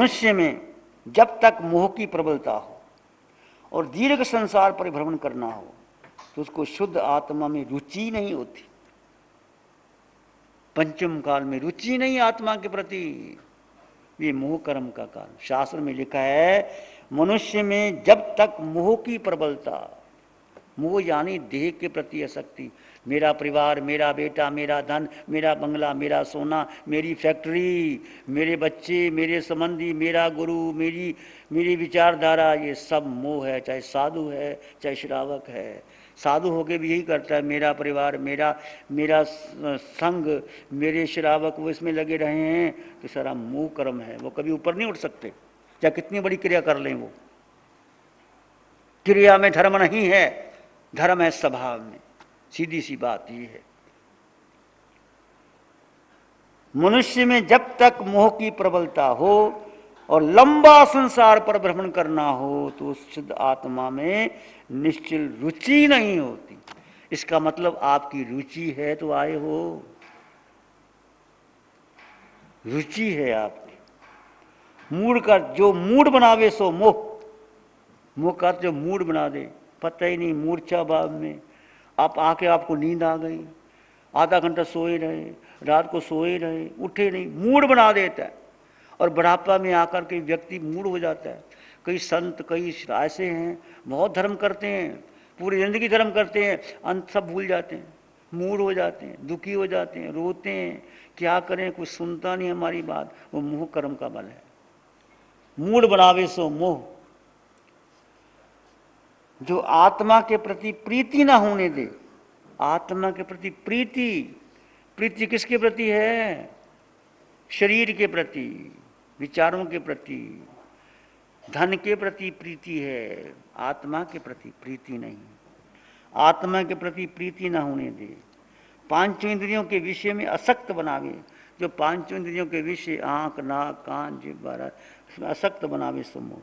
मनुष्य में जब तक मोह की प्रबलता हो और दीर्घ संसार पर भ्रमण करना हो तो उसको शुद्ध आत्मा में रुचि नहीं होती। पंचम काल में रुचि नहीं आत्मा के प्रति, ये मोह कर्म का कारण। शास्त्र में लिखा है मनुष्य में जब तक मोह की प्रबलता, मोह यानी देह के प्रति आसक्ति, मेरा परिवार, मेरा बेटा, मेरा धन, मेरा बंगला, मेरा सोना, मेरी फैक्ट्री, मेरे बच्चे, मेरे संबंधी, मेरा गुरु, मेरी विचारधारा, ये सब मोह है। चाहे साधु है, चाहे श्रावक है। साधु होके भी यही करता है, मेरा परिवार, मेरा संग, मेरे श्रावक, वो इसमें लगे रहे हैं तो सारा मोह कर्म है। वो कभी ऊपर नहीं उठ सकते, चाहे कितनी बड़ी क्रिया कर लें। वो क्रिया में धर्म नहीं है, धर्म है स्वभाव में। सीधी सी बात ये है। मनुष्य में जब तक मोह की प्रबलता हो और लंबा संसार पर भ्रमण करना हो तो शुद्ध आत्मा में निश्चल रुचि नहीं होती। इसका मतलब आपकी रुचि है तो आए हो, रुचि है आपकी। मूड का जो मूड बनावे सो मोह, मोह का जो मूड बना दे, पता ही नहीं, मूर्छा भाव में आप आके आपको नींद आ गई, आधा घंटा सोए रहे, रात को सोए रहे, उठे नहीं, मूड बना देता है। और बुढ़ापा में आकर के व्यक्ति मूड हो जाता है। कई संत, कई ऐसे हैं बहुत धर्म करते हैं, पूरी जिंदगी धर्म करते हैं, अंत सब भूल जाते हैं, मूड हो जाते हैं, दुखी हो जाते हैं, रोते हैं, क्या करें, कुछ सुनता नहीं हमारी बात। वो मोह कर्म का बल है। मूड बनावे सो मोह। जो आत्मा के प्रति प्रीति ना होने दे, आत्मा के प्रति प्रीति, प्रीति किसके प्रति है? शरीर के प्रति, विचारों के प्रति, धन के प्रति प्रीति है, आत्मा के प्रति प्रीति नहीं। आत्मा के प्रति प्रीति ना होने दे। पांचों इंद्रियों के विषय में असक्त बनावे। जो पांचों इंद्रियों के विषय, आंख, नाक, कान, जिह्वा, उसमें असक्त बनावे सुमो।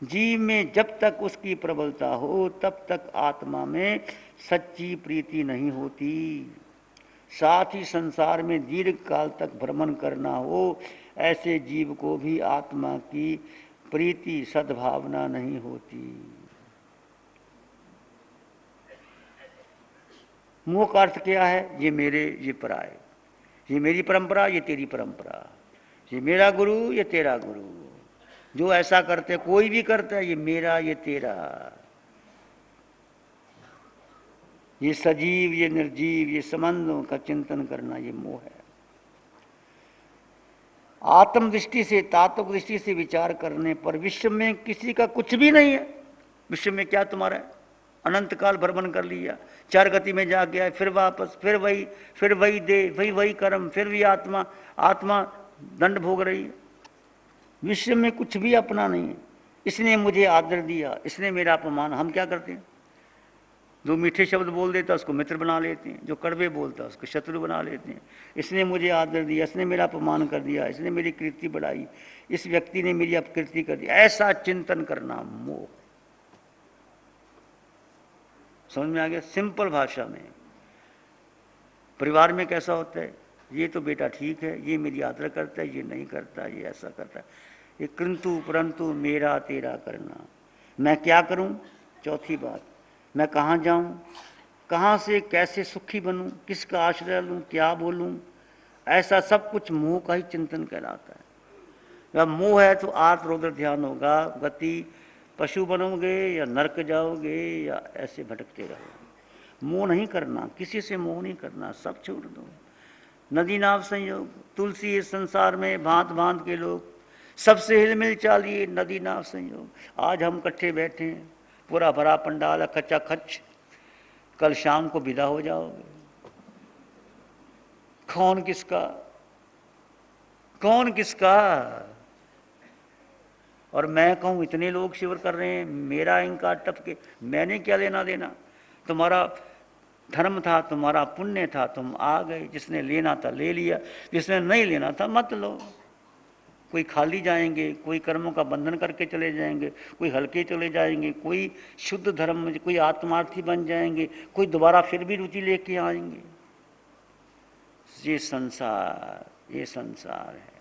जीव में जब तक उसकी प्रबलता हो तब तक आत्मा में सच्ची प्रीति नहीं होती। साथ ही संसार में दीर्घ काल तक भ्रमण करना हो ऐसे जीव को भी आत्मा की प्रीति, सद्भावना नहीं होती। मोह का अर्थ क्या है? ये मेरे, ये पराये, ये मेरी परंपरा, ये तेरी परंपरा, ये मेरा गुरु, ये तेरा गुरु। जो ऐसा करते, कोई भी करता है, ये मेरा, ये तेरा, ये सजीव, ये निर्जीव, ये संबंधों का चिंतन करना, ये मोह है। आत्म दृष्टि से, तात्विक दृष्टि से विचार करने पर विश्व में किसी का कुछ भी नहीं है। विश्व में क्या तुम्हारा है? अनंत काल भ्रमण कर लिया, चार गति में जा गया, फिर वापस, फिर वही देह, वही कर्म, फिर भी आत्मा दंड भोग रही है। विश्व में कुछ भी अपना नहीं है। इसने मुझे आदर दिया, इसने मेरा अपमान। हम क्या करते हैं? जो मीठे शब्द बोल देता है उसको मित्र बना लेते हैं, जो कड़वे बोलता है उसको शत्रु बना लेते हैं। इसने मुझे आदर दिया, इसने मेरा अपमान कर दिया, इसने मेरी कीर्ति बढ़ाई, इस व्यक्ति ने मेरी अपकीर्ति कर दी, ऐसा चिंतन करना मोह। समझ में आ गया? सिंपल भाषा में। परिवार में कैसा होता है? ये तो बेटा ठीक है, ये मेरी आदर करता है, ये नहीं करता, ये ऐसा करता है। ये किंतु परंतु मेरा तेरा करना। मैं क्या करूं? चौथी बात, मैं कहाँ जाऊं, कहाँ से कैसे सुखी बनूं, किसका आश्रय लूं, क्या बोलूं, ऐसा सब कुछ मोह का ही चिंतन कहलाता है। जब मोह है तो आर्त रौद्र ध्यान होगा, गति पशु बनोगे या नरक जाओगे या ऐसे भटकते रहोगे। मोह नहीं करना, किसी से मोह नहीं करना, सब छोड़ दो। नदी नाव संयोग, तुलसी इस संसार में भांत भांत के लोग, सबसे हिलमिल चालिए, नदी नाव संयोग। आज हम इकट्ठे बैठे हैं, पूरा भरा पंडाल, खच्चा खच, कल शाम को विदा हो जाओगे। कौन किसका, कौन किसका? और मैं कहूं इतने लोग शिविर कर रहे हैं, मेरा इनका टपके, मैंने क्या लेना देना? तुम्हारा धर्म था, तुम्हारा पुण्य था, तुम आ गए। जिसने लेना था ले लिया, जिसने नहीं लेना था मत लो। कोई खाली जाएंगे, कोई कर्मों का बंधन करके चले जाएंगे, कोई हल्के चले जाएंगे, कोई शुद्ध धर्म में, कोई आत्मार्थी बन जाएंगे, कोई दोबारा फिर भी रुचि लेके आएंगे। ये संसार है।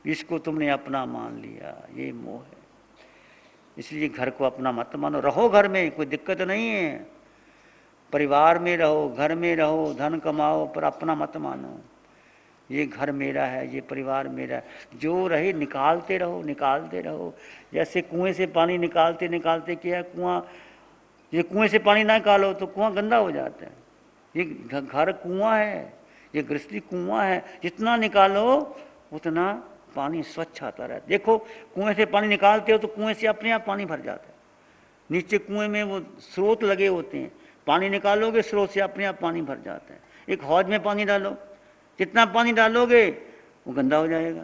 इसको तुमने अपना मान लिया, ये मोह है। इसलिए घर को अपना मत मानो। रहो घर में, कोई दिक्कत नहीं है, परिवार में रहो, घर में रहो, धन कमाओ, पर अपना मत मानो। ये घर मेरा है, ये परिवार मेरा है, जो रहे निकालते रहो, निकालते रहो। जैसे कुएं से पानी निकालते निकालते क्या, कुआं, ये कुएं से पानी ना निकालो तो कुआं गंदा हो जाता है। ये घर कुआं है, ये गृहस्थी कुआं है, जितना निकालो उतना पानी स्वच्छ आता रहता है। देखो कुएं से पानी निकालते हो तो कुएं से अपने आप पानी भर जाता है। नीचे कुएं में वो स्रोत लगे होते हैं, पानी निकालोगे स्रोत से अपने आप पानी भर जाता है। एक हौज में पानी डालो, जितना पानी डालोगे वो गंदा हो जाएगा।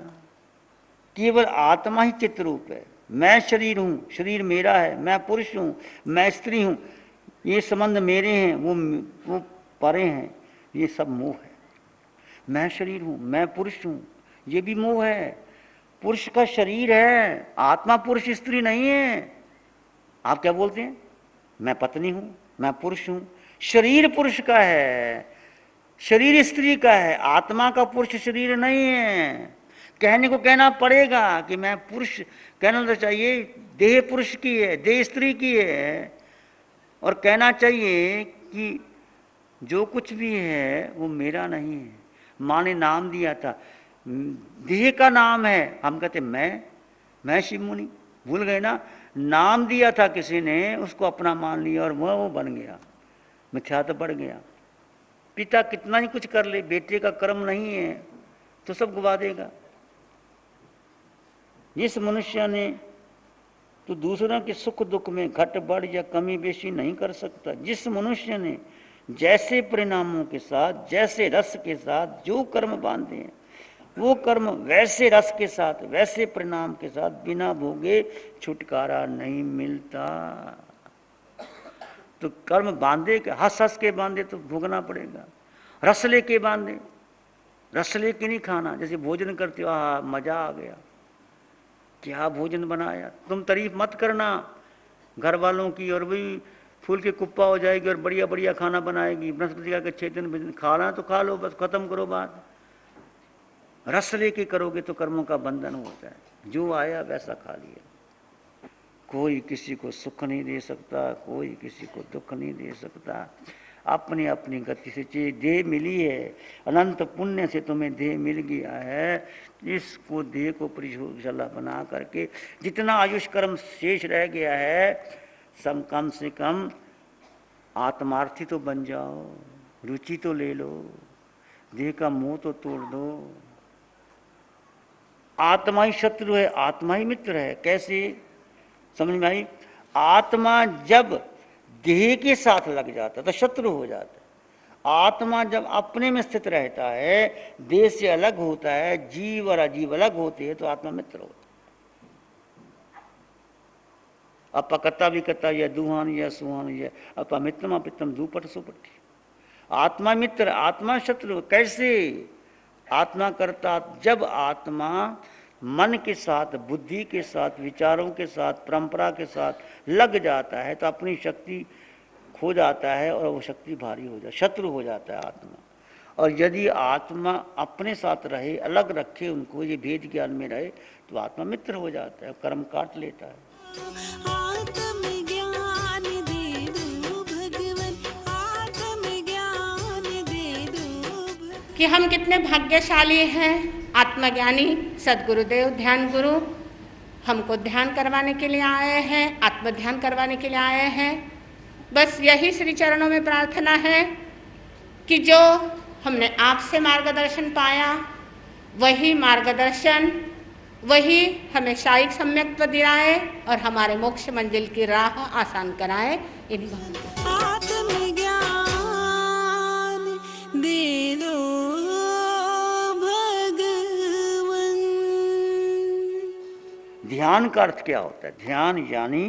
केवल आत्मा ही चित्त रूप है। मैं शरीर हूं, शरीर मेरा है, मैं पुरुष हूं, मैं स्त्री हूं, ये संबंध मेरे हैं, वो परे हैं, ये सब मोह है। मैं शरीर हूं, मैं पुरुष हूं, ये भी मोह है। पुरुष का शरीर है, आत्मा पुरुष स्त्री नहीं है। आप क्या बोलते हैं, मैं पत्नी हूं, मैं पुरुष हूं, शरीर पुरुष का है, शरीर स्त्री का है, आत्मा का पुरुष शरीर नहीं है। कहने को कहना पड़ेगा कि मैं पुरुष, कहना तो चाहिए देह पुरुष की है, देह स्त्री की है, और कहना चाहिए कि जो कुछ भी है वो मेरा नहीं है। माँ ने नाम दिया था, देह का नाम है, हम कहते मैं शिव मुनि, भूल गए ना। नाम दिया था किसी ने, उसको अपना मान लिया और वह वो बन गया, मिथ्या तो बढ़ गया। पिता कितना ही कुछ कर ले, बेटे का कर्म नहीं है तो सब गवा देगा। जिस मनुष्य ने तो दूसरों के सुख दुख में घट बढ़ या कमी बेशी नहीं कर सकता, जिस मनुष्य ने जैसे परिणामों के साथ, जैसे रस के साथ जो कर्म बांधे हैं, वो कर्म वैसे रस के साथ, वैसे परिणाम के साथ बिना भोगे छुटकारा नहीं मिलता। तो कर्म बांधे के, हंस हंस के बांधे तो भोगना पड़ेगा, रस लेके बांधे, रस लेके नहीं खाना। जैसे भोजन करते हो, आहा मजा आ गया, क्या भोजन बनाया। तुम तारीफ मत करना घर वालों की, और भी फूल के कुप्पा हो जाएगी और बढ़िया बढ़िया खाना बनाएगी, बृहस्पति का 6 दिन खाना तो खा लो, बस खत्म करो बात। रस लेके करोगे तो कर्मों का बंधन होता है, जो आया वैसा खा लिया। कोई किसी को सुख नहीं दे सकता, कोई किसी को दुख नहीं दे सकता, अपनी अपनी गति से चाहिए। देह मिली है, अनंत पुण्य से तुम्हें देह मिल गया है, इसको देह को परिशोधशाला बना करके जितना आयुष कर्म शेष रह गया है, सब कम से कम आत्मार्थी तो बन जाओ, रुचि तो ले लो, देह का मोह तो तोड़ दो। आत्मा ही शत्रु है, आत्मा ही मित्र है। कैसे, समझ में आई? आत्मा जब देह के साथ लग जाता है तो शत्रु हो जाता है। आत्मा जब अपने में स्थित रहता है, देह से अलग होता है, जीव और अजीव अलग होते हैं, तो आत्मा मित्र होता है। अपा कत्ता भी कत्ता या दुहान या सुहान या अपा मित्रम पित्तम दुपट सुपट। आत्मा मित्र, आत्मा शत्रु। कैसे? आत्मा करता, जब आत्मा मन के साथ, बुद्धि के साथ, विचारों के साथ, परंपरा के साथ लग जाता है तो अपनी शक्ति खो जाता है और वो शक्ति भारी हो जाता, शत्रु हो जाता है आत्मा। और यदि आत्मा अपने साथ रहे, अलग रखे उनको, ये भेद ज्ञान में रहे, तो आत्मा मित्र हो जाता है, कर्म काट लेता है। कि हम कितने भाग्यशाली हैं, आत्मज्ञानी सद्गुरुदेव ध्यान गुरु हमको ध्यान करवाने के लिए आए हैं, आत्म ध्यान करवाने के लिए आए हैं। बस यही श्री चरणों में प्रार्थना है कि जो हमने आपसे मार्गदर्शन पाया, वही मार्गदर्शन, वही हमें शायिक सम्यक्त्व दिलाए और हमारे मोक्ष मंजिल की राह आसान कराए। इन्हीं दे दो भगवान। ध्यान का अर्थ क्या होता है? ध्यान यानी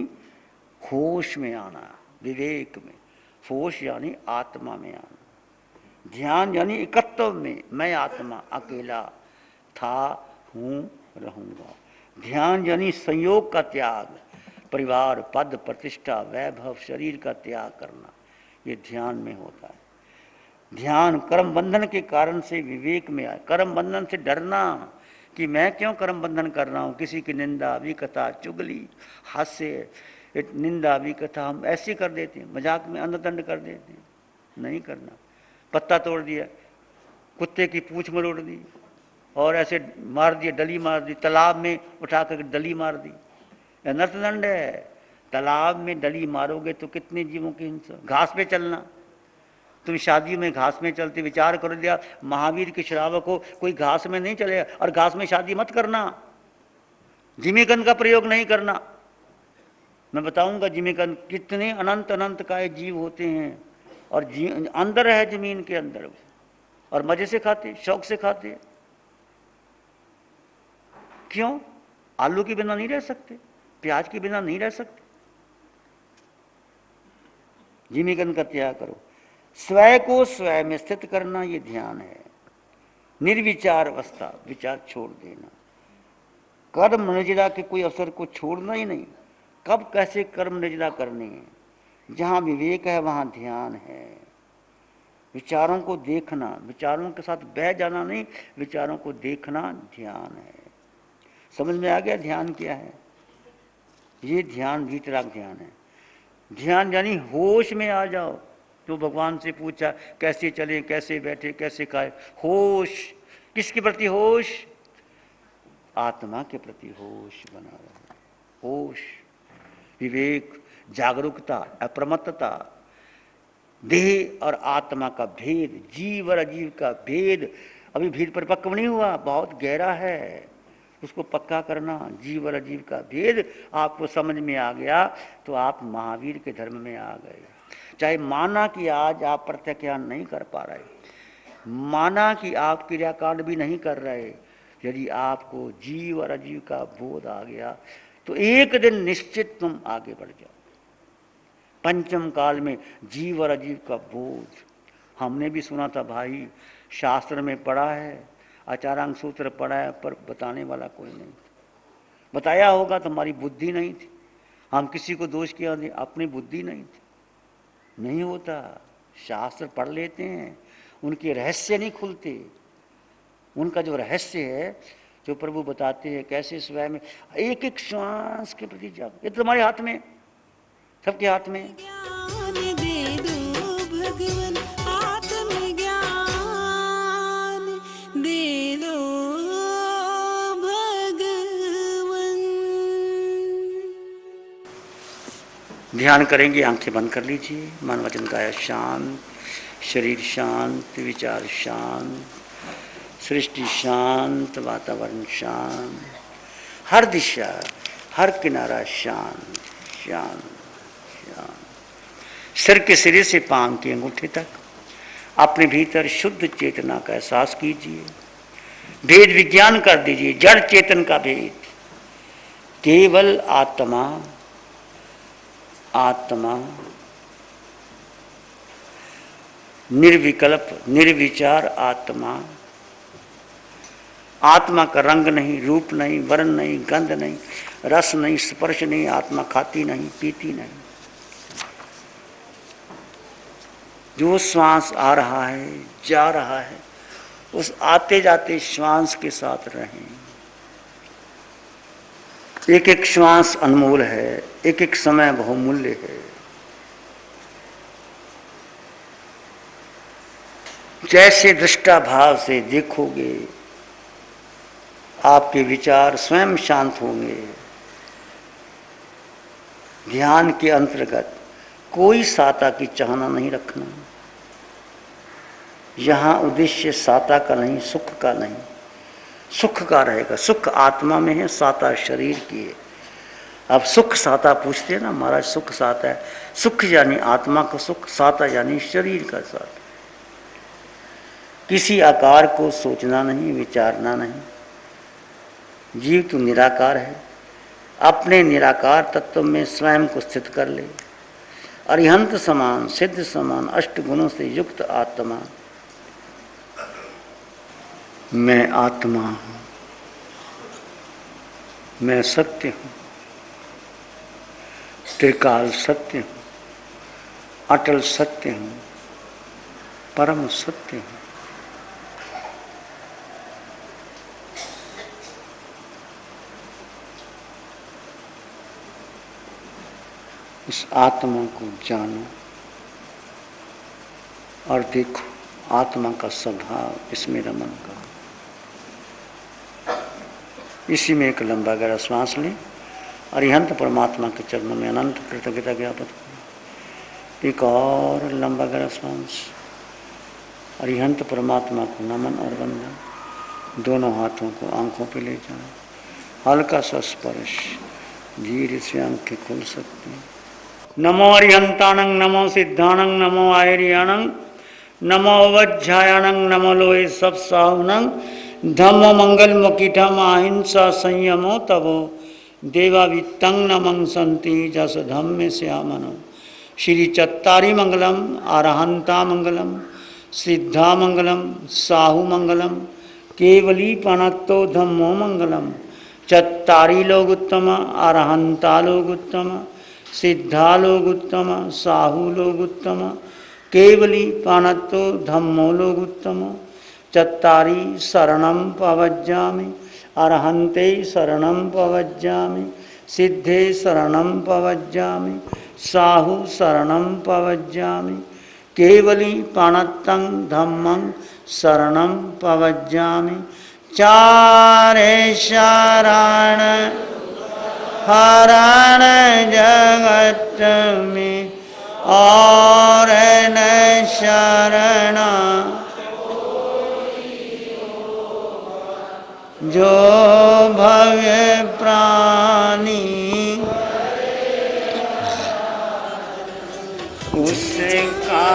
होश में आना, विवेक में। होश यानी आत्मा में आना। ध्यान यानी एकत्व में, मैं आत्मा अकेला था, हूँ, रहूँगा। ध्यान यानी संयोग का त्याग, परिवार, पद, प्रतिष्ठा, वैभव, शरीर का त्याग करना, ये ध्यान में होता है। ध्यान कर्म बंधन के कारण से विवेक में आए, कर्म बंधन से डरना कि मैं क्यों कर्म बंधन कर रहा हूँ। किसी की निंदा विकथा चुगली हास्य निंदा विकथा हम ऐसे कर देते हैं, मजाक में अंधदंड कर देते हैं, नहीं करना। पत्ता तोड़ दिया, कुत्ते की पूंछ मरोड़ दी और ऐसे मार दिया, डली मार दी, तालाब में उठा कर डली मार दी, नर्थदंड है। तालाब में डली मारोगे तो कितने जीवों की हिंसा। घास पे चलना, तुम शादी में घास में चलते, विचार कर दिया महावीर के श्रावक हो, कोई घास में नहीं चले और घास में शादी मत करना, जिमीकंद का प्रयोग नहीं करना। मैं बताऊंगा जिमीकंद कितने अनंत अनंत काय जीव होते हैं और अंदर है जमीन के अंदर, और मजे से खाते, शौक से खाते। क्यों? आलू के बिना नहीं रह सकते, प्याज के बिना नहीं रह सकते। जिमीकंद का त्याग करो। स्वयं को स्वयं में स्थित करना, ये ध्यान है। निर्विचार अवस्था, विचार छोड़ देना। कर्म निर्जरा के कोई अवसर को छोड़ना ही नहीं। कब कैसे कर्म निर्जरा करने हैं। जहां विवेक है वहां ध्यान है। विचारों को देखना, विचारों के साथ बह जाना नहीं, विचारों को देखना ध्यान है। समझ में आ गया ध्यान क्या है? ये ध्यान वीतराग ध्यान है। ध्यान यानी होश में आ जाओ। तो भगवान से पूछा कैसे चले, कैसे बैठे, कैसे खाए। होश किसके प्रति? होश आत्मा के प्रति होश बना रहे। होश, विवेक, जागरूकता, अप्रमत्तता, देह और आत्मा का भेद, जीव और अजीव का भेद अभी भेद परिपक्व नहीं हुआ, बहुत गहरा है, उसको पक्का करना। जीव और अजीव का भेद आपको समझ में आ गया तो आप महावीर के धर्म में आ गए। चाहे माना कि आज आप प्रत्याख्यान नहीं कर पा रहे, माना कि आप क्रियाकांड भी नहीं कर रहे, यदि आपको जीव और अजीव का बोध आ गया तो एक दिन निश्चित तुम आगे बढ़ जाओ। पंचम काल में जीव और अजीव का बोध हमने भी सुना था भाई, शास्त्र में पढ़ा है, आचारांग सूत्र पढ़ा है, पर बताने वाला कोई नहीं। बताया होगा तो हमारी बुद्धि नहीं थी, हम किसी को दोष किया नहीं, अपनी बुद्धि नहीं थी। नहीं होता, शास्त्र पढ़ लेते हैं, उनके रहस्य नहीं खुलते। उनका जो रहस्य है, जो प्रभु बताते हैं कैसे स्वयं में एक एक श्वास के प्रति जाओ, ये तो तुम्हारे हाथ में, सबके हाथ में। ध्यान करेंगे, आंखें बंद कर लीजिए। मन वचन काया शांत, शरीर शांत, विचार शांत, सृष्टि शांत, वातावरण शांत, हर दिशा हर किनारा शांत शांत शांत। सिर के सिरे से पांव के अंगूठे तक अपने भीतर शुद्ध चेतना का एहसास कीजिए। भेद विज्ञान कर दीजिए, जड़ चेतन का भेद। केवल आत्मा, आत्मा निर्विकल्प निर्विचार आत्मा। आत्मा का रंग नहीं, रूप नहीं, वर्ण नहीं, गंध नहीं, रस नहीं, स्पर्श नहीं। आत्मा खाती नहीं, पीती नहीं। जो श्वास आ रहा है, जा रहा है, उस आते जाते श्वास के साथ रहें। एक एक श्वास अनमोल है, एक एक समय बहुमूल्य है। जैसे दृष्टा भाव से देखोगे, आपके विचार स्वयं शांत होंगे। ध्यान के अंतर्गत कोई साता की चाहना नहीं रखना। यहाँ उद्देश्य साता का नहीं, सुख का नहीं, सुख का रहेगा। सुख आत्मा में है, साता शरीर की है। अब सुख साता पूछते हैं ना, महाराज सुख साता है। सुख यानी आत्मा का सुख, साता यानी शरीर का साता। किसी आकार को सोचना नहीं, विचारना नहीं। जीव तो निराकार है, अपने निराकार तत्व में स्वयं को स्थित कर ले। अरिहंत समान, सिद्ध समान, अष्ट गुणों से युक्त आत्मा। मैं आत्मा हूं, मैं सत्य हूं, त्रिकाल सत्य हूं, अटल सत्य हूं, परम सत्य हूं। उस आत्मा को जानो और देखो आत्मा का स्वभाव इसमें रमन करो। इसी में एक लंबा गहरा श्वास लें और अनंत परमात्मा के चरणों में अनंत कृतज्ञता ज्ञापन करें। एक और लंबा गहरा श्वास और अनंत परमात्मा को नमन और वंदन। दोनों हाथों को आंखों पे ले जाएं, हल्का सा स्पर्श, धीरे से आंखें खुल सकती हैं। नमो अरिहंताणं, नमो सिद्धाणं, नमो आयर्याणं, नमो वज्रायणं, नमो लोहे सब साहुणं, धम्मो मंगल मुकिठम अहिंसा संयमो तवो देवावित्तं नमं संति जस धम्मे श्यामनो। श्री चत्तारी मंगलम, अरहंता मंगलम, सिद्धा मंगलम, साहु मंगलम, केवली पणत्तो धम्मो मंगलम। चत्तारी लोग उत्तम, अरहंता लोग उत्तम, सिद्धा लोग उत्तम, साहु लोग उत्तम, केवली पाणत्तो धम्मो लोग उत्तम। चत्तारी शरणं पवज्जामि, अरहन्ते शरणं पवज्जामि, सिद्धे शरणं पवज्जामि, साहु शरणं पवज्जामि, केवली पाणत्तं धम्मं शरणं पवज्जामि। चारे शरण हरण जगत में और न शरण जो भव्य प्राणी उसका